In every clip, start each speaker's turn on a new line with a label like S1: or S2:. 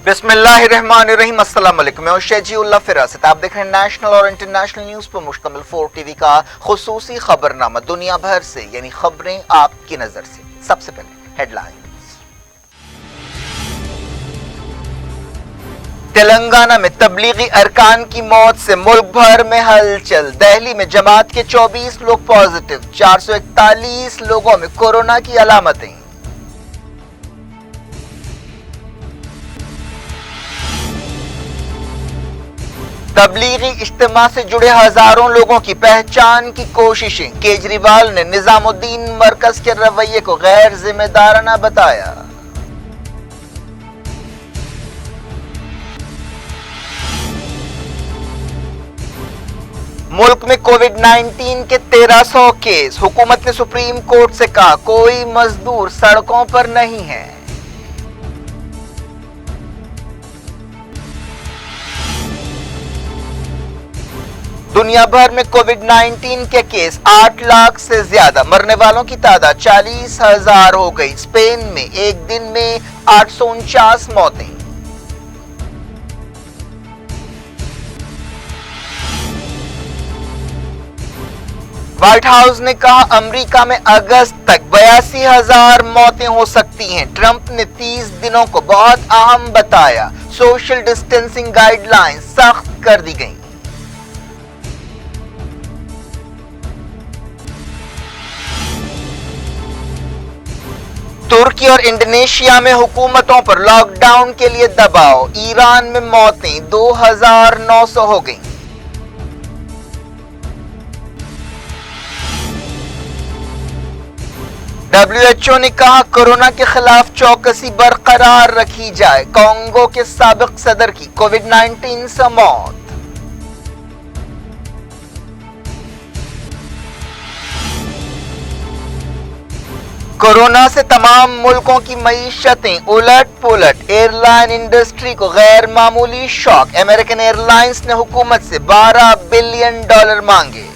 S1: बिस्मिल्लाहिर्रहमानिर्रहीम। अस्सलाम वालेकुम। मैं शेजीउल्लाह फिरासत। आप देख रहे हैं नेशनल और इंटरनेशनल न्यूज पर मुश्तमिल 4 टीवी का खुसूसी खबरनामा दुनिया भर से, यानी खबरें आपकी नजर से। सबसे पहले हेडलाइंस। तेलंगाना में तबलीगी अरकान की मौत से मुल्क भर में हलचल। दिल्ली में जमात के 24 लोग पॉजिटिव, 441 लोगों में कोरोना की अलामतें। तबलीगी इज्तिमा से जुड़े हजारों लोगों की पहचान की कोशिशें। केजरीवाल ने निजामुद्दीन मरकज के रवैये को गैर जिम्मेदाराना बताया। मुल्क में कोविड-19 के 1300 केस। हुकूमत ने सुप्रीम कोर्ट से कहा कोई मजदूर सड़कों पर नहीं है। दुनिया भर में कोविड-19 के केस 8 लाख से ज्यादा। मरने वालों की तादाद 40,000 हो गई। स्पेन में एक दिन में 849 मौतें। व्हाइट हाउस ने कहा अमेरिका में अगस्त तक 82,000 मौतें हो सकती हैं। ट्रंप ने 30 दिनों को बहुत अहम बताया। सोशल डिस्टेंसिंग गाइडलाइन सख्त कर दी गई। तुर्की और इंडोनेशिया में हुकूमतों पर लॉकडाउन के लिए दबाव। ईरान में मौतें 2,900 हो गईं। WHO ने कहा कोरोना के खिलाफ चौकसी बरकरार रखी जाए। कांगो के साबिक सदर की कोविड-19 से मौत। कोरोना से तमाम मुल्कों की मईशतें उलट पुलट। एयरलाइन इंडस्ट्री को गैर मामूली शॉक। अमेरिकन एयरलाइंस ने हुकूमत से $12 बिलियन मांगे।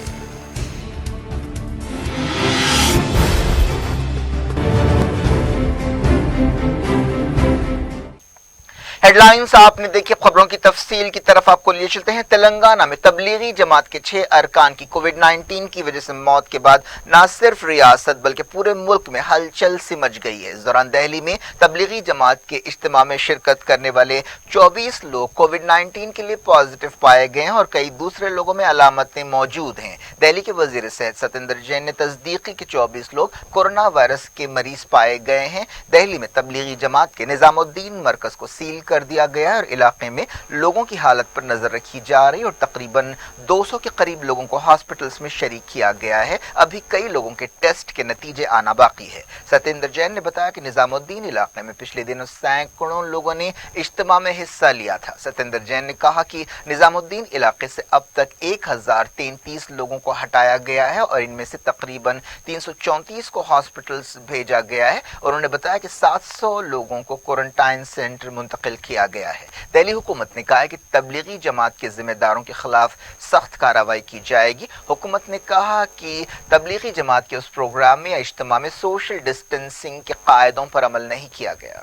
S1: हेडलाइंस आपने देखी। खबरों की तफसील की तरफ आपको लिए चलते हैं। तेलंगाना में तबलीगी जमात के 6 अरकान की कोविड-19 की वजह से मौत के बाद न सिर्फ रियासत बल्कि पूरे मुल्क में हलचल सिमट गई है। इस दौरान दिल्ली में तबलीगी जमात के इज्तिमा में शिरकत करने वाले 24 लोग कोविड-19 के लिए पॉजिटिव पाए गए हैं और कई दूसरे लोगों में अलामतें मौजूद हैं। दिल्ली के वजीर सेहत सतेंद्र जैन ने तस्दीक की कि 24 लोग कोरोना वायरस के मरीज पाए गए हैं। दिल्ली में तबलीगी जमात के निजामुद्दीन मरकज को सील कर दिया गया है और इलाके में लोगों की हालत पर नजर रखी जा रही है और तकरीबन 200 के करीब लोगों को हॉस्पिटल्स में शरीक किया गया है। अभी कई लोगों के टेस्ट के नतीजे आना बाकी है। सतेंद्र जैन ने बताया कि निजामुद्दीन इलाके में पिछले दिनों सैकड़ों लोगों ने इज्तिमा में हिस्सा लिया था। सतेंद्र जैन ने कहा कि निजामुद्दीन इलाके से अब तक 1033 लोगों को हटाया गया है और इनमें से तकरीबन 334 को हॉस्पिटल्स भेजा गया है। उन्होंने बताया कि 700 लोगों को क्वारंटाइन सेंटर मुंतकिल किया गया है। दिल्ली हुकूमत ने कहा है कि तबलीगी जमात के जिम्मेदारों के खिलाफ सख्त कार्रवाई की जाएगी। हुकूमत ने कहा कि तबलीगी जमात के उस प्रोग्राम में या इज्तिमा में सोशल डिस्टेंसिंग के कायदों पर अमल नहीं किया गया।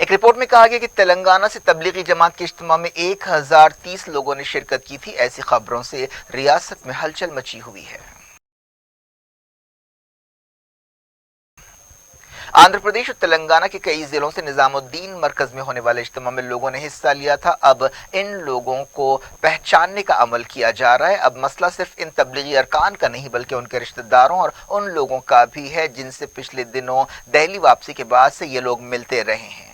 S1: एक रिपोर्ट में कहा गया कि तेलंगाना से तबलीगी जमात के इज्तिमा में 1030 लोगों ने शिरकत की थी। ऐसी खबरों से रियासत में हलचल मची हुई है। आंध्र प्रदेश और तेलंगाना के कई जिलों से निजामुद्दीन मरकज में होने वाले इज्तिमा में लोगों ने हिस्सा लिया था। अब इन लोगों को पहचानने का अमल किया जा रहा है। अब मसला सिर्फ इन तबलीगी अरकान का नहीं बल्कि उनके रिश्तेदारों और उन लोगों का भी है जिनसे पिछले दिनों दिल्ली वापसी के बाद से ये लोग मिलते रहे हैं।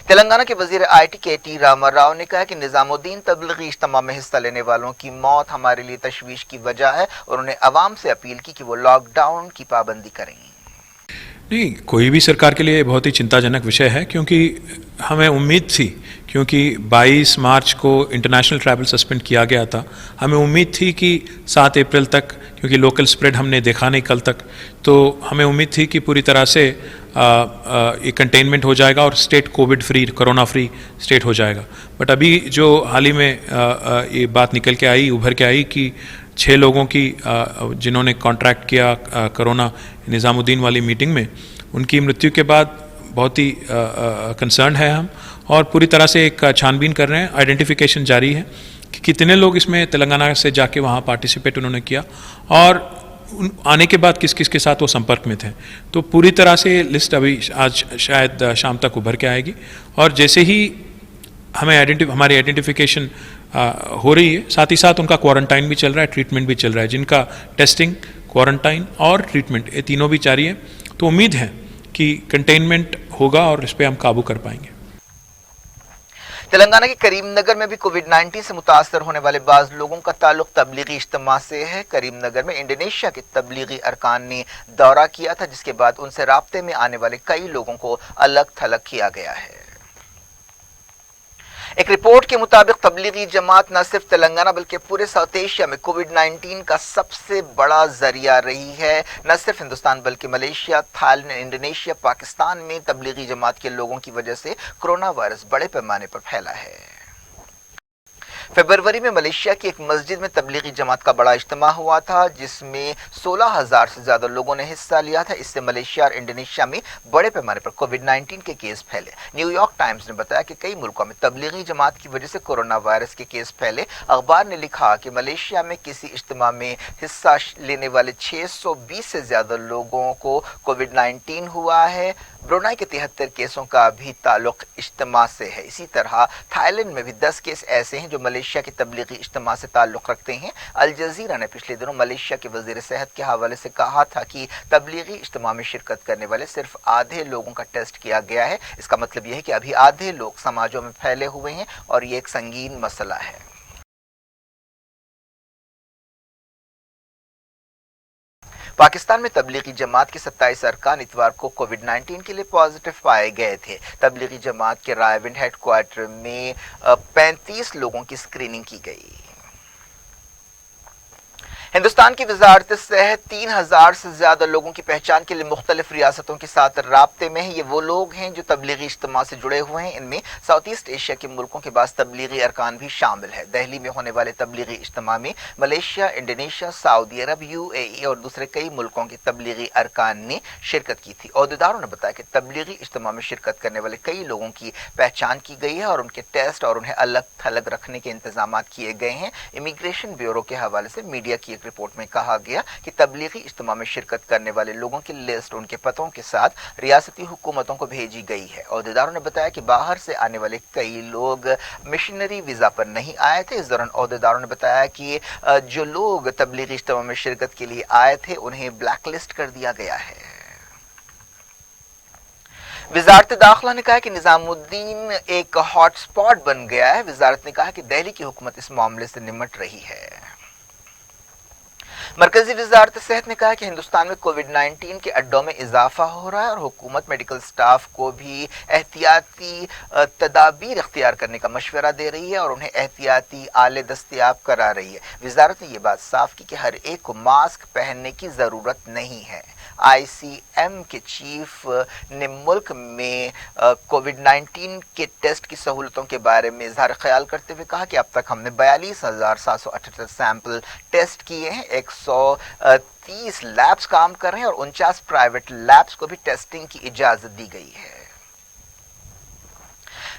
S1: तेलंगाना के वजीर IT KT रामाराव ने कहा कि निजामुद्दीन तबलीगी इज्तिमा में हिस्सा लेने वालों की मौत हमारे लिए तशवीश की वजह है और उन्होंने अवाम से अपील की कि वो लॉकडाउन की पाबंदी करें।
S2: नहीं, कोई भी सरकार के लिए बहुत ही चिंताजनक विषय है क्योंकि हमें उम्मीद थी, क्योंकि 22 मार्च को इंटरनेशनल ट्रैवल सस्पेंड किया गया था। हमें उम्मीद थी कि 7 अप्रैल तक, क्योंकि लोकल स्प्रेड हमने देखा नहीं कल तक, तो हमें उम्मीद थी कि पूरी तरह से ये कंटेनमेंट हो जाएगा और state Covid free, corona free state हो जाएगा। बट अभी जो हाल ही में ये बात निकल के आई, उभर के आई कि 6 लोगों की जिन्होंने कॉन्ट्रैक्ट किया कोरोना निज़ामुद्दीन वाली मीटिंग में, उनकी मृत्यु के बाद बहुत ही कंसर्न है हम, और पूरी तरह से एक छानबीन कर रहे हैं। आइडेंटिफिकेशन जारी है कि कितने लोग इसमें तेलंगाना से जाके वहाँ पार्टिसिपेट उन्होंने किया, और आने के बाद किस किस के साथ वो संपर्क में थे। तो पूरी तरह से लिस्ट अभी आज शायद शाम तक उभर के आएगी, और जैसे ही हमें हमारी आइडेंटिफिकेशन हो रही है, साथ ही साथ उनका क्वारंटाइन भी चल रहा है, ट्रीटमेंट भी चल रहा है, जिनका टेस्टिंग, क्वारंटाइन और ट्रीटमेंट ये तीनों भी जारी है। तो उम्मीद है कि कंटेनमेंट होगा और इस पर हम काबू कर पाएंगे।
S1: तेलंगाना के करीमनगर में भी कोविड-19 से मुतासर होने वाले बाज लोगों का ताल्लुक तबलीगी इज्तिमा से है। करीमनगर में इंडोनेशिया के तबलीगी अरकान ने दौरा किया था, जिसके बाद उनसे राब्ते में आने वाले कई लोगों को अलग थलग किया गया है। एक रिपोर्ट के मुताबिक तबलीगी जमात न सिर्फ तेलंगाना बल्कि पूरे साउथ एशिया में कोविड-19 का सबसे बड़ा जरिया रही है। न सिर्फ हिंदुस्तान बल्कि मलेशिया, थाईलैंड, इंडोनेशिया, पाकिस्तान में तबलीगी जमात के लोगों की वजह से कोरोना वायरस बड़े पैमाने पर फैला है। फरवरी में मलेशिया की एक मस्जिद में तबलीगी जमात का बड़ा इज्तिमा हुआ था, जिसमें 16,000 से ज्यादा लोगों ने हिस्सा लिया था। इससे मलेशिया और इंडोनेशिया में बड़े पैमाने पर कोविड-19 के केस फैले। न्यूयॉर्क टाइम्स ने बताया कि कई मुल्कों में तबलीगी जमात की वजह से कोरोना वायरस के केस फैले। अखबार ने लिखा कि मलेशिया में किसी इज्तिमा में हिस्सा लेने वाले 620 से ज्यादा लोगों को कोविड-19 हुआ है। ब्रुनाई के 73 केसों का भी ताल्लुक इज्तिमा से है। इसी तरह थाईलैंड में भी 10 केस ऐसे हैं जो मलेशिया के तबलीगी इज्तिमा से ताल्लुक रखते हैं। अल जजीरा ने पिछले दिनों मलेशिया के वजीर सेहत के हवाले से कहा था कि तबलीगी इज्तिमा में शिरकत करने वाले सिर्फ आधे लोगों का टेस्ट किया गया है। इसका मतलब यह है कि अभी आधे लोग समाजों में फैले हुए हैं और ये एक संगीन मसला है। पाकिस्तान में तबलीगी जमात के 27 अरकान इतवार को कोविड-19 के लिए पॉजिटिव पाए गए थे। तबलीगी जमात के रायविंड हेडक्वार्टर में 35 लोगों की स्क्रीनिंग की गई। हिंदुस्तान की वजारत सेहत 3,000 से ज्यादा लोगों की पहचान के लिए मुख्तलिफ रियासतों के साथ राब्ते में है। ये वो लोग हैं जो तबलीगी इज्तिमा से जुड़े हुए हैं। इनमें साउथ ईस्ट एशिया के मुल्कों के बाद तबलीगी अरकान भी शामिल है। दिल्ली में होने वाले तबलीगी इज्तिमा में मलेशिया, इंडोनेशिया, सऊदी अरब, UAE और दूसरे कई मुल्कों के तबलीगी अरकान ने शिरकत की थी। ओहदेदारों ने बताया कि तबलीगी इज्तिमा में शिरकत करने वाले कई लोगों की पहचान की गई है और उनके टेस्ट और उन्हें अलग थलग रखने के इंतजाम किए गए हैं। इमिग्रेशन ब्यूरो के हवाले से मीडिया की रिपोर्ट में कहा गया कि तबलीगी इज्तिमा में शिरकत करने वाले लोगों की लिस्ट उनके पतों के साथ रियासती हुकूमतों को भेजी गई है। ओहदेदारों ने बताया कि बाहर से आने वाले कई लोग मिशनरी वीजा पर नहीं आए थे। इस दौरान ओहदेदारों ने बताया कि जो लोग तबलीगी इज्तिमा में शिरकत के लिए आए थे उन्हें ब्लैकलिस्ट कर दिया गया है। वजारत दाखिला ने कहा कि निजामुद्दीन एक हॉटस्पॉट बन गया है। वजारत ने कहा कि दिल्ली की हुकूमत इस मामले से निमट रही है। मरकजी वजारत सेहत ने कहा कि हिंदुस्तान में कोविड-19 के अड्डों में इजाफा हो रहा है और हुकूमत मेडिकल स्टाफ को भी एहतियाती तदाबीर इख्तियार करने का मशवरा दे रही है और उन्हें एहतियाती आले दस्तयाब करा रही है। वजारत ने यह बात साफ की कि हर एक को मास्क पहनने की ज़रूरत नहीं है। ICM के चीफ ने मुल्क में कोविड-19 के टेस्ट की सहूलतों के बारे में इजहार ख्याल करते हुए कहा कि अब तक हमने 42,778 सैंपल टेस्ट किए हैं। 130 लैब्स काम कर रहे हैं और 49 प्राइवेट लैब्स को भी टेस्टिंग की इजाजत दी गई है।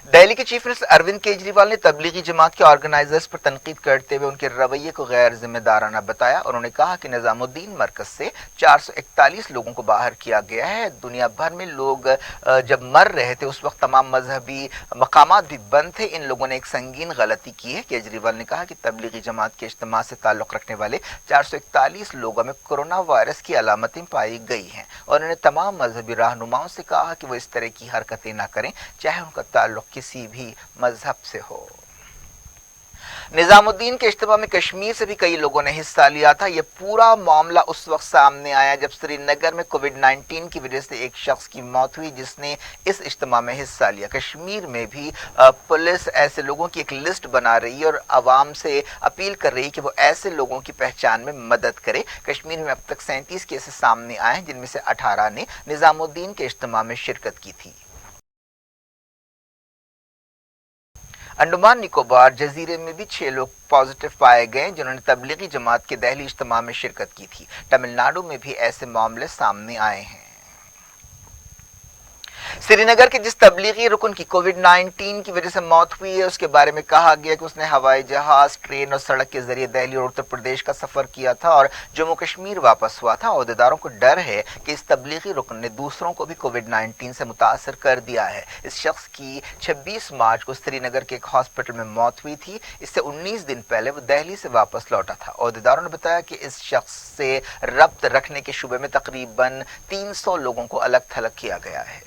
S1: दिल्ली के चीफ मिनिस्टर अरविंद केजरीवाल ने तबलीगी जमात के ऑर्गेनाइजर्स पर तनकीद करते हुए उनके रवैये को गैर जिम्मेदाराना बताया। उन्होंने कहा कि निजामुद्दीन मरकज से 441 लोगों को बाहर किया गया है। दुनिया भर में लोग जब मर रहे थे उस वक्त तमाम मजहबी मकामात भी बंद थे। इन लोगों ने एक संगीन गलती की है। केजरीवाल ने कहा कि तबलीगी जमात के इज्तिमा से ताल्लुक रखने वाले 441 लोगों में कोरोना वायरस की अलामतें पाई गई हैं और उन्होंने तमाम मजहबी रहनुमाओं से कहा कि वो इस तरह की हरकतें न करें, चाहे उनका ताल्लुक किसी भी मजहब से हो। निजामुद्दीन के इज्तिमा में कश्मीर से भी कई लोगों ने हिस्सा लिया था। यह पूरा मामला उस वक्त सामने आया जब श्रीनगर में कोविड-19 की वजह से एक शख्स की मौत हुई जिसने इस इज्तिमा में हिस्सा लिया। कश्मीर में भी पुलिस ऐसे लोगों की एक लिस्ट बना रही है और आवाम से अपील कर रही है कि वो ऐसे लोगों की पहचान में मदद करे। कश्मीर में अब तक 37 केसेस सामने आए हैं जिनमें से 18 ने निजामुद्दीन के इज्तिमा में शिरकत की थी। अंडमान निकोबार जजीरे में भी 6 लोग पॉजिटिव पाए गए जिन्होंने तबलीगी जमात के दिल्ली इज्तिमा में शिरकत की थी। तमिलनाडु में भी ऐसे मामले सामने आए हैं। श्रीनगर के जिस तबलीगी रुकन की कोविड-19 की वजह से मौत हुई है उसके बारे में कहा गया कि उसने हवाई जहाज, ट्रेन और सड़क के जरिए दिल्ली और उत्तर प्रदेश का सफर किया था और जम्मू कश्मीर वापस हुआ था। अहदेदारों को डर है कि इस तबलीगी रुकन ने दूसरों को भी कोविड-19 से मुतासर कर दिया है। इस शख्स की 26 मार्च को श्रीनगर के एक हॉस्पिटल में मौत हुई थी। इससे 19 दिन पहले वो दिल्ली से वापस लौटा था। अहदेदारों ने बताया कि इस शख्स से रब्त रखने के शुबे में तकरीबन 300 लोगों को अलग थलग किया गया है।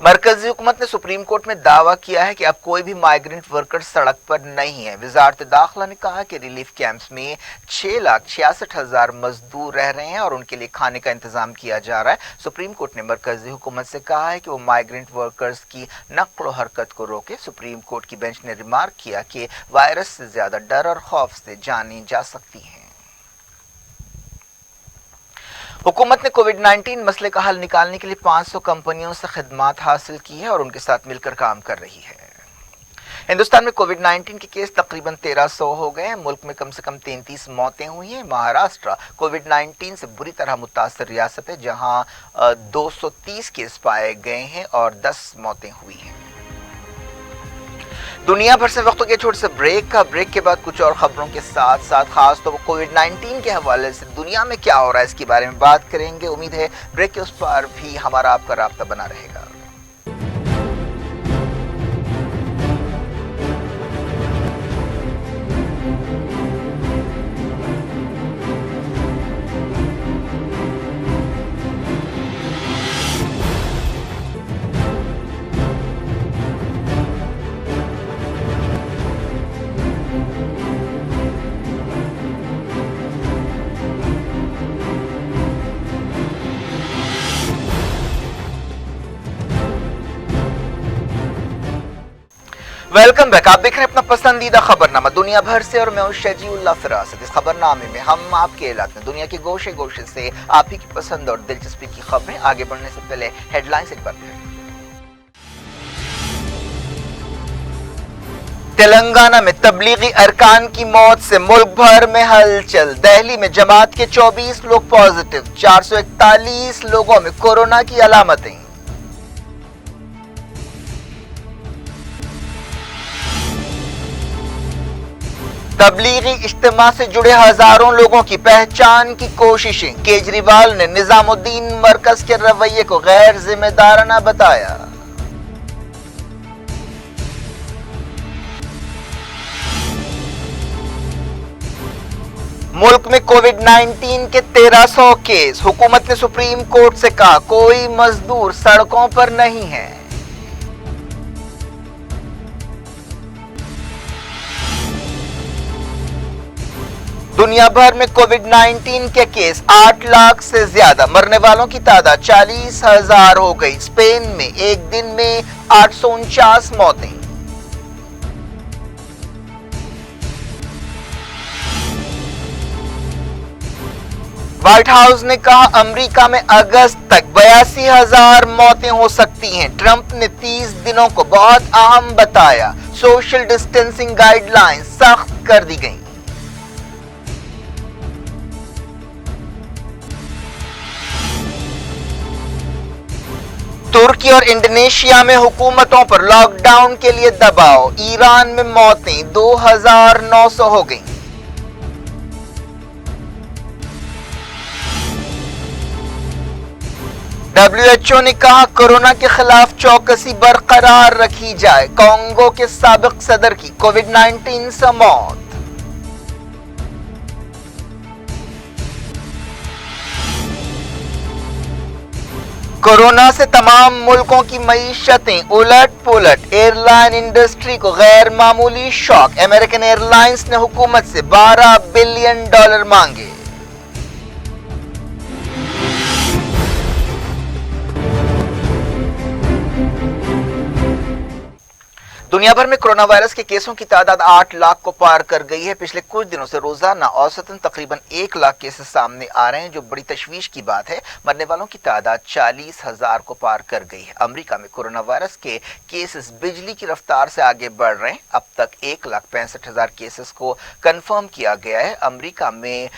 S1: मरकजी हुकूमत ने सुप्रीम कोर्ट में दावा किया है कि अब कोई भी माइग्रेंट वर्कर सड़क पर नहीं है। वजारत दाखिला ने कहा कि रिलीफ कैंप्स में 6,66,000 मजदूर रह रहे हैं और उनके लिए खाने का इंतजाम किया जा रहा है। सुप्रीम कोर्ट ने मरकजी हुकूमत से कहा है कि वो माइग्रेंट वर्कर्स की नक्ल हरकत को रोके। सुप्रीम कोर्ट की बेंच ने रिमार्क किया कि वायरस से ज्यादा डर और खौफ से जानी जा सकती है। हुकूमत ने कोविड-19 मसले का हल निकालने के लिए 500 कंपनियों से खिदमात हासिल की है और उनके साथ मिलकर काम कर रही है। हिंदुस्तान में कोविड-19 के केस तकरीबन 1300 हो गए हैं। मुल्क में कम से कम 33 मौतें हुई हैं। महाराष्ट्र कोविड-19 से बुरी तरह मुतासर रियासत है, जहां 230 केस पाए गए हैं और 10 मौतें हुई हैं। दुनिया भर से वक्त के छोटे से ब्रेक के बाद कुछ और खबरों के साथ साथ खास तो कोविड-19 के हवाले से दुनिया में क्या हो रहा है इसके बारे में बात करेंगे। उम्मीद है ब्रेक के उस पार भी हमारा आपका राब्ता बना रहेगा। Welcome back. आप देख रहे हैं अपना पसंदीदा खबरनामा दुनिया भर से और मैं हूं शजीउल्लाह फिरासत। इस खबरनामे में हम आपके इलाके में दुनिया के गोशे गोशे से आप ही की पसंद और दिलचस्पी की खबरें। आगे बढ़ने से पहले हेडलाइंस एक बार फिर। तेलंगाना में तबलीगी अरकान की मौत से मुल्क भर में हलचल। दिल्ली में जमात के 24 लोग पॉजिटिव, 441 लोगों में कोरोना की अलामतें। तबलीगी इज्तिमा से जुड़े हजारों लोगों की पहचान की कोशिशें। केजरीवाल ने निजामुद्दीन मरकज के रवैये को गैर जिम्मेदाराना बताया। मुल्क में कोविड-19 के 1300 केस। हुकूमत ने सुप्रीम कोर्ट से कहा कोई मजदूर सड़कों पर नहीं है। दुनिया भर में कोविड-19 के केस 8 लाख से ज्यादा। मरने वालों की तादाद 40,000 हो गई। स्पेन में एक दिन में 849 मौतें। व्हाइट हाउस ने कहा अमेरिका में अगस्त तक 82,000 मौतें हो सकती हैं। ट्रंप ने 30 दिनों को बहुत अहम बताया। सोशल डिस्टेंसिंग गाइडलाइंस सख्त कर दी गई। तुर्की और इंडोनेशिया में हुकूमतों पर लॉकडाउन के लिए दबाव। ईरान में मौतें 2,900 हो गईं। WHO ने कहा कोरोना के खिलाफ चौकसी बरकरार रखी जाए। कांगो के साबिक सदर की कोविड-19 से मौत। कोरोना से तमाम मुल्कों की मईशतें उलट पुलट। एयरलाइन इंडस्ट्री को गैर मामूली शॉक। अमेरिकन एयरलाइंस ने हुकूमत से $12 बिलियन मांगे। दुनिया भर में कोरोना वायरस के केसों की तादाद 8 लाख को पार कर गई है। पिछले कुछ दिनों से रोजाना औसतन तकरीबन 1 लाख केसेस सामने आ रहे हैं, जो बड़ी तशवीश की बात है। मरने वालों की तादाद 40,000 को पार कर गई है। अमेरिका में कोरोना वायरस के केसेस बिजली की रफ्तार से आगे बढ़ रहे हैं। अब तक 1,65,000 केसेस को कंफर्म किया गया है। अमेरिका में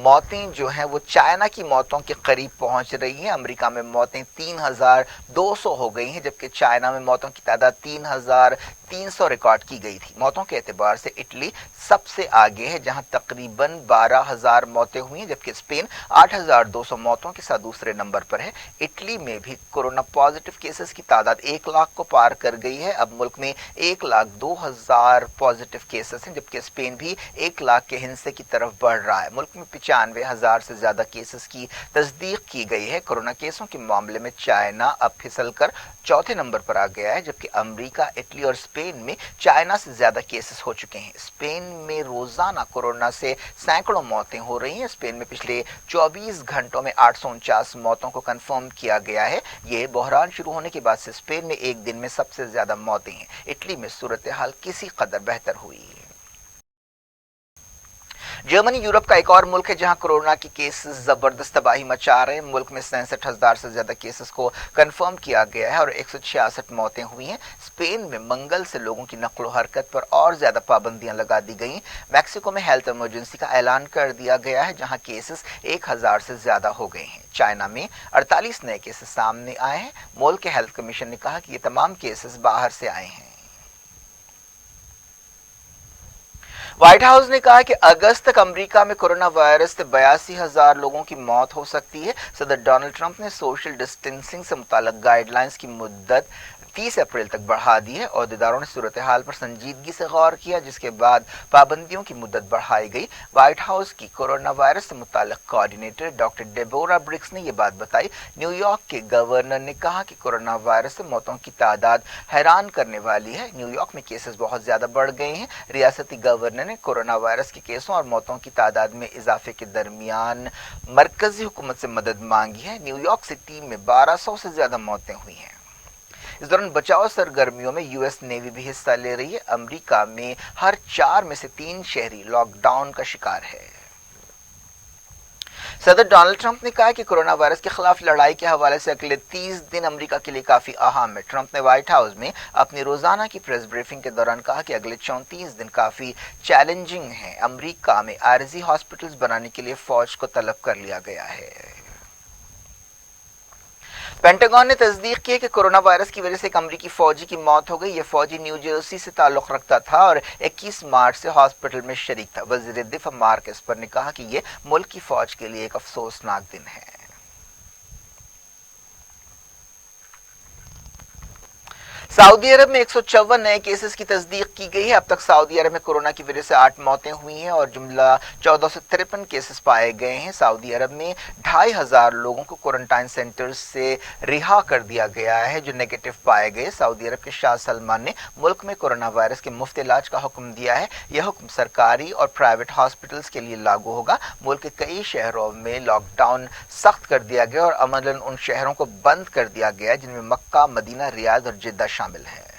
S1: मौतें जो हैं वो चाइना की मौतों के करीब पहुंच रही हैं। अमेरिका में मौतें 3,200 हो गई हैं, जबकि चाइना में मौतों की तादाद 3,300 रिकॉर्ड की गई थी। मौतों के एतबार से इटली सबसे आगे है, जहां तकरीबन 12,000 मौतें हुई हैं, जबकि स्पेन 8,200 मौतों के साथ दूसरे नंबर पर है। इटली में भी कोरोना पॉजिटिव केसेस की तादाद 1 लाख को पार कर गई है। अब मुल्क में 1,02,000 पॉजिटिव केसेस हैं, जबकि स्पेन भी 1 लाख के हिस्से की तरफ बढ़ रहा है। मुल्क में 95,000 से ज्यादा केसेस की तस्दीक की गई है। कोरोना केसों के मामले में चाइना अब फिसलकर चौथे नंबर पर आ गया है, जबकि अमेरिका, इटली और स्पेन में चाइना से ज्यादा केसेस हो चुके हैं। स्पेन में रोजाना कोरोना से सैकड़ों मौतें हो रही हैं। स्पेन में पिछले 24 घंटों में 849 मौतों को कंफर्म किया गया है। ये बहरान शुरू होने के बाद से स्पेन में एक दिन में सबसे ज्यादा मौतें हैं। इटली में सूरत हाल किसी कदर बेहतर हुई है। जर्मनी यूरोप का एक और मुल्क है जहां कोरोना के केसेस जबरदस्त तबाही मचा रहे हैं। मुल्क में 67,000 से ज्यादा केसेस को कंफर्म किया गया है और 166 मौतें हुई हैं। स्पेन में मंगल से लोगों की नक्लो हरकत पर और ज्यादा पाबंदियां लगा दी गई। मैक्सिको में हेल्थ इमरजेंसी का ऐलान कर दिया गया है, जहां केसेस 1,000 से ज्यादा हो गए हैं। चाइना में 48 नए केसेस सामने आए हैं। मुल्क के हेल्थ कमीशन ने कहा कि ये तमाम केसेस बाहर से आए हैं। व्हाइट हाउस ने कहा कि अगस्त तक अमेरिका में कोरोना वायरस से 82,000 लोगों की मौत हो सकती है। सदर डोनाल्ड ट्रंप ने सोशल डिस्टेंसिंग से मुताल्लिक गाइडलाइंस की मुद्दत 30 अप्रैल तक बढ़ा दी है। अहदेदारों ने सूरत हाल पर संजीदगी से गौर किया, जिसके बाद पाबंदियों की मुद्दत बढ़ाई गई। व्हाइट हाउस की कोरोना वायरस से मुताल्लिक कोऑर्डिनेटर डॉक्टर डेबोरा ब्रिक्स ने यह बात बताई। न्यूयॉर्क के गवर्नर ने कहा कि कोरोना वायरस से मौतों की तादाद हैरान करने वाली है। न्यूयॉर्क में केसेस बहुत ज्यादा बढ़ गए हैं। रियासती गवर्नर ने कोरोना वायरस के केसों और मौतों की तादाद में इजाफे के दरमियान मरकजी हुकूमत से मदद मांगी है। न्यूयॉर्क सिटी में 1200 से ज्यादा मौतें हुई हैं। इस दौरान बचाव सरगर्मियों में यूएस नेवी भी हिस्सा ले रही है। अमेरिका में हर 4 में से 3 शहरी लॉकडाउन का शिकार है। सदर डोनाल्ड ट्रंप ने कहा कि कोरोना वायरस के खिलाफ लड़ाई के हवाले से अगले 30 दिन अमेरिका के लिए काफी अहम है। ट्रंप ने व्हाइट हाउस में अपनी रोजाना की प्रेस ब्रीफिंग के दौरान कहा कि अगले 34 दिन काफी चैलेंजिंग हैं। अमेरिका में आरजी हॉस्पिटल्स बनाने के लिए फौज को तलब कर लिया गया है। पेंटागन ने तस्दीक की कि कोरोना वायरस की वजह से एक अमरीकी फौजी की मौत हो गई। यह फौजी न्यू जर्सी से ताल्लुक रखता था और 21 मार्च से हॉस्पिटल में शरीक था। वजीर दिफा मार्क एस्पर ने कहा कि यह मुल्क की फौज के लिए एक अफसोसनाक दिन है। सऊदी अरब में 154 नए केसेस की तस्दीक की गई है। अब तक सऊदी अरब में कोरोना की वजह से 8 मौतें हुई हैं और जुमला 1453 केसेस पाए गए हैं। सऊदी अरब में 2,500 लोगों को क्वारंटाइन सेंटर्स से रिहा कर दिया गया है जो नेगेटिव पाए गए। सऊदी अरब के शाह सलमान ने मुल्क में कोरोना वायरस के मुफ्त इलाज का हुक्म दिया है। यह हुक्म सरकारी और प्राइवेट हॉस्पिटल्स के लिए लागू होगा। मुल्क के कई शहरों में लॉकडाउन सख्त कर दिया गया और अमलन उन शहरों को बंद कर दिया गया जिनमें मक्का, मदीना, रियाद और जिद्दा शामिल है।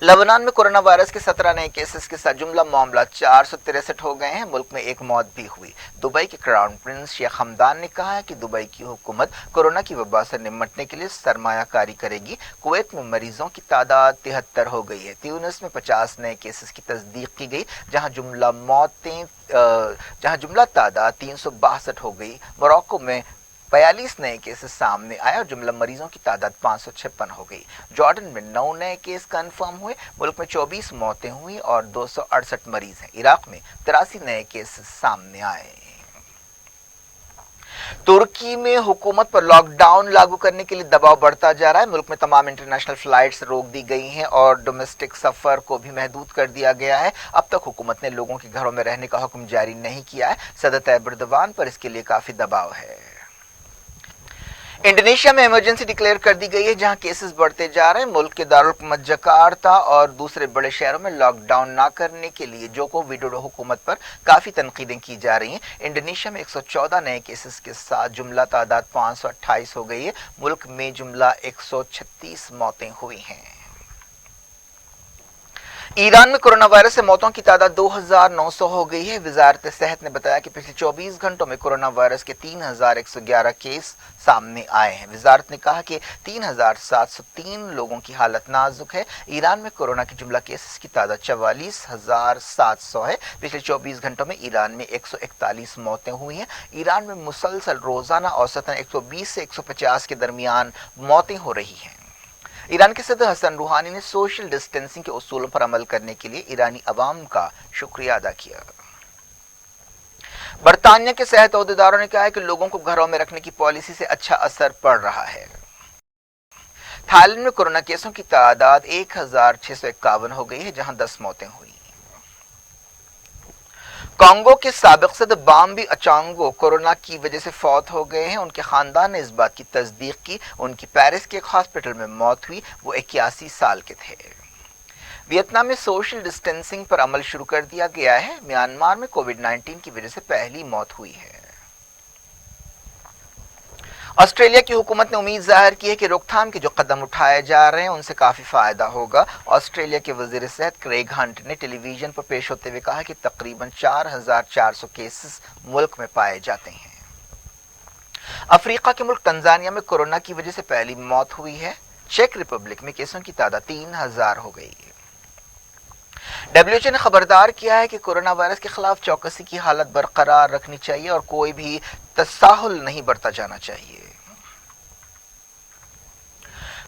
S1: लेबनान में कोरोना वायरस के 17 नए केसेस के साथ जुमला मामला 463 हो गए हैं। मुल्क में एक मौत भी हुई। दुबई के क्राउन प्रिंस शेख हमदान ने कहा है कि दुबई की हुकूमत कोरोना की वबा से निपटने के लिए सरमायाकारी करेगी। कुवैत में मरीजों की तादाद 73 हो गई है। ट्यूनिस में 50 नए केसेस की तस्दीक की गई, जहां जुमला तादाद 362 हो गई। मोरक्को में 42 नए केसेस सामने आए और जुमला मरीजों की तादाद 556 हो गई। जॉर्डन में 9 नए केस कंफर्म हुए। मुल्क में 24 मौतें हुई और 268 मरीज हैं। इराक में 83 नए केसेस सामने आए। तुर्की में हुकूमत पर लॉकडाउन लागू करने के लिए दबाव बढ़ता जा रहा है। मुल्क में तमाम इंटरनेशनल फ्लाइट्स रोक दी गई हैं और डोमेस्टिक सफर को भी महदूद कर दिया गया है। अब तक हुकूमत ने लोगों के घरों में रहने का हुक्म जारी नहीं किया है। सदर तैयब एर्दोगान पर इसके लिए काफी दबाव है। इंडोनेशिया में इमरजेंसी डिक्लेयर कर दी गई है, जहां केसेस बढ़ते जा रहे हैं। मुल्क के दारुल हुकूमत जकार्ता और दूसरे बड़े शहरों में लॉकडाउन ना करने के लिए जोको विडोडो हुकूमत पर काफी तनकीदें की जा रही हैं। इंडोनेशिया में 114 नए केसेस के साथ जुमला तादाद 528 हो गई है। मुल्क में जुमला 136 मौतें हुई हैं। ईरान में कोरोना वायरस से मौतों की तादाद 2,900 हो गई है। वजारत सेहत ने बताया कि पिछले 24 घंटों में कोरोना वायरस के 3,111 केस सामने आए हैं। वजारत ने कहा कि 3,703 लोगों की हालत नाजुक है। ईरान में कोरोना के जुमला केसेस की तादाद 44,700 है। पिछले 24 घंटों में ईरान में 141 मौतें हुई हैं। ईरान में मुसलसल रोजाना औसतन 120 से 150 के दरमियान मौतें हो रही हैं। ईरान के सदर हसन रूहानी ने सोशल डिस्टेंसिंग के उसूलों पर अमल करने के लिए ईरानी अवाम का शुक्रिया अदा किया। बरतानिया के सेहत अहदेदारों ने कहा है कि लोगों को घरों में रखने की पॉलिसी से अच्छा असर पड़ रहा है। थाईलैंड में कोरोना केसों की तादाद 1,651 हो गई है, जहां 10 मौतें हुई। कांगो के साबिक सदर बाम्बी अचांगो कोरोना की वजह से फौत हो गए हैं। उनके खानदान ने इस बात की तस्दीक की। उनकी पेरिस के एक हॉस्पिटल में मौत हुई। वो 81 साल के थे। वियतनाम में सोशल डिस्टेंसिंग पर अमल शुरू कर दिया गया है। म्यांमार में कोविड-19 की वजह से पहली मौत हुई है। ऑस्ट्रेलिया की हुकूमत ने उम्मीद जाहिर की है कि रोकथाम के जो कदम उठाए जा रहे हैं उनसे काफी फायदा होगा। ऑस्ट्रेलिया के वजीर सेहत क्रेग हंट ने टेलीविजन पर पेश होते हुए कहा कि तकरीबन 4,400 केसेस मुल्क में पाए जाते हैं। अफ्रीका के मुल्क तंजानिया में कोरोना की वजह से पहली मौत हुई है। चेक रिपब्लिक में केसों की तादाद 3,000 हो गई है। WHO ने खबरदार किया है कि कोरोना वायरस के खिलाफ चौकसी की हालत बरकरार रखनी चाहिए और कोई भी तसाहुल नहीं बरता जाना चाहिए।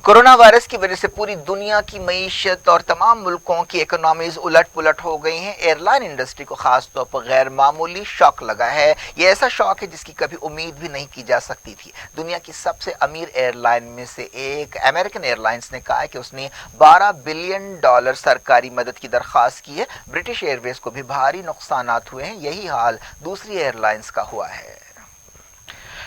S1: कोरोना वायरस की वजह से पूरी दुनिया की मईशत और तमाम मुल्कों की इकोनॉमीज उलट पुलट हो गई हैं। एयरलाइन इंडस्ट्री को खास तौर पर गैर मामूली शॉक लगा है। ये ऐसा शॉक है जिसकी कभी उम्मीद भी नहीं की जा सकती थी। दुनिया की सबसे अमीर एयरलाइन में से एक अमेरिकन एयरलाइंस ने कहा है कि उसने $12 बिलियन सरकारी मदद की दरख्वास्त की है। ब्रिटिश एयरवेज को भी भारी नुकसानात हुए हैं। यही हाल दूसरी एयरलाइंस का हुआ है।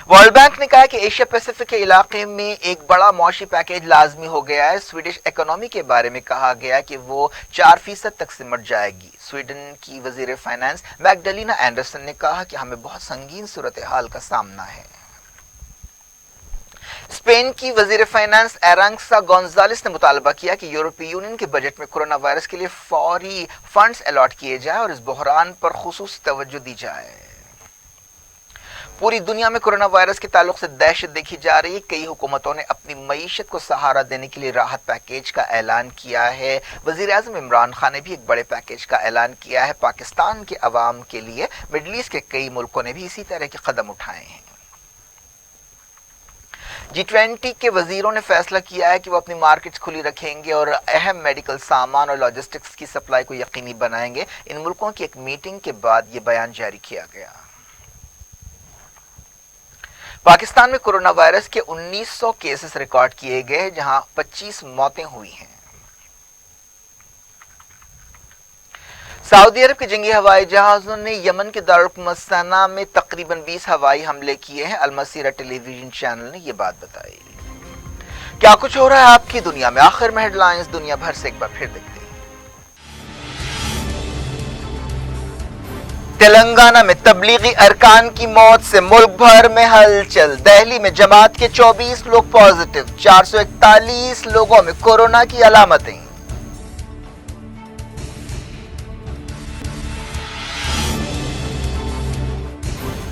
S1: वर्ल्ड बैंक ने कहा है कि एशिया पैसिफिक के इलाके में एक बड़ा मौशी पैकेज लाजमी हो गया है। स्वीडिश इकोनॉमी के बारे में कहा गया कि वो 4% तक सिमट जाएगी। स्वीडन की वजीर फाइनेंस मैगडलिना एंडरसन ने कहा कि हमें बहुत संगीन सूरत हाल का सामना है। स्पेन की वजीर फाइनेंस एरांक्सा गोंजालेस ने मुतालबा किया कि यूरोपीय यूनियन के बजट में कोरोना वायरस के लिए फौरी फंड्स अलॉट किए जाए और इस बहरान पर खुसूसी तवज्जो दी जाए। पूरी दुनिया में कोरोना वायरस के ताल्लुक से दहशत देखी जा रही है। कई हुकूमतों ने अपनी मईशत को सहारा देने के लिए राहत पैकेज का ऐलान किया है। वजीर आज़म इमरान खान ने भी एक बड़े पैकेज का ऐलान किया है। पाकिस्तान के अवाम के लिए मिडल ईस्ट के कई मुल्कों ने भी इसी तरह के कदम उठाए हैं। G20 के वजीरों ने फैसला किया है कि वो अपनी मार्केट्स खुली रखेंगे और अहम मेडिकल सामान और लॉजिस्टिक्स की सप्लाई को यकीनी बनाएंगे। इन मुल्कों की एक मीटिंग के बाद ये बयान जारी किया गया। पाकिस्तान में कोरोना वायरस के 1900 केसेस रिकॉर्ड किए गए, जहां 25 मौतें हुई हैं। सऊदी अरब के जंगी हवाई जहाजों ने यमन के दारुल सना में तकरीबन 20 हवाई हमले किए हैं। अलमसीरा टेलीविजन चैनल ने यह बात बताई। क्या कुछ हो रहा है आपकी दुनिया में, आखिर में हेडलाइंस दुनिया भर से एक बार फिर देखते हैं। तेलंगाना में तबलीगी अरकान की मौत से मुल्क भर में हलचल। दिल्ली में जमात के 24 लोग पॉजिटिव, 441 लोगों में कोरोना की अलामतें।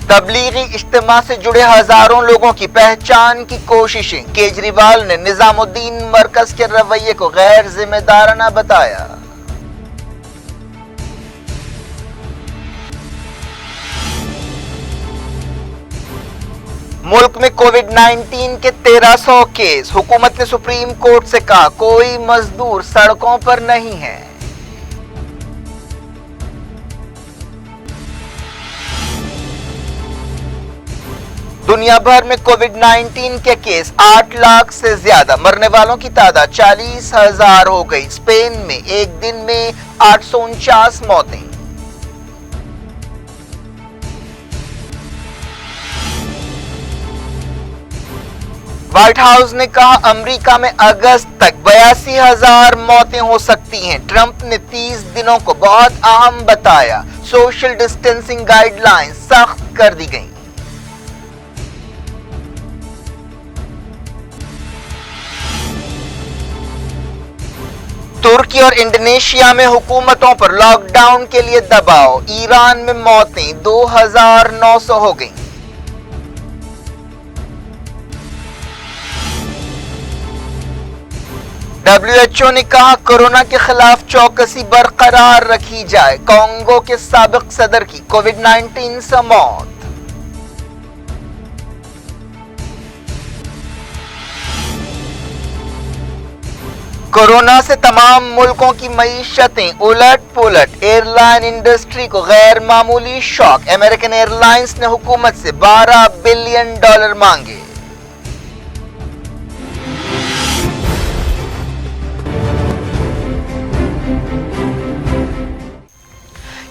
S1: तबलीगी इज्तिमा से जुड़े हजारों लोगों की पहचान की कोशिशें। केजरीवाल ने निजामुद्दीन मरकज के रवैये को गैर जिम्मेदाराना बताया। मुल्क में कोविड-19 के 1300 केस। हुकूमत ने सुप्रीम कोर्ट से कहा कोई मजदूर सड़कों पर नहीं है। दुनिया भर में कोविड-19 के केस 8 लाख से ज्यादा, मरने वालों की तादाद 40,000 हो गई। स्पेन में एक दिन में 849 मौतें। व्हाइट हाउस ने कहा अमेरिका में अगस्त तक 82,000 मौतें हो सकती हैं। ट्रंप ने 30 दिनों को बहुत अहम बताया। सोशल डिस्टेंसिंग गाइडलाइंस सख्त कर दी गई। तुर्की और इंडोनेशिया में हुकूमतों पर लॉकडाउन के लिए दबाव, ईरान में मौतें 2900 हो गईं। WHO ने कहा कोरोना के खिलाफ चौकसी बरकरार रखी जाए। कांगो के साबिक सदर की कोविड-19 से मौत। कोरोना से तमाम मुल्कों की मईशतें उलट पुलट, एयरलाइन इंडस्ट्री को गैर मामूली शॉक। अमेरिकन एयरलाइंस ने हुकूमत से $12 बिलियन मांगे।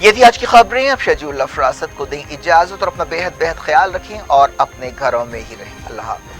S1: ये थी आज की खबरें। अब शजीउल्लाह फरासत को दें इजाजत और अपना बेहद ख्याल रखें और अपने घरों में ही रहें। अल्लाह हाफ़िज़।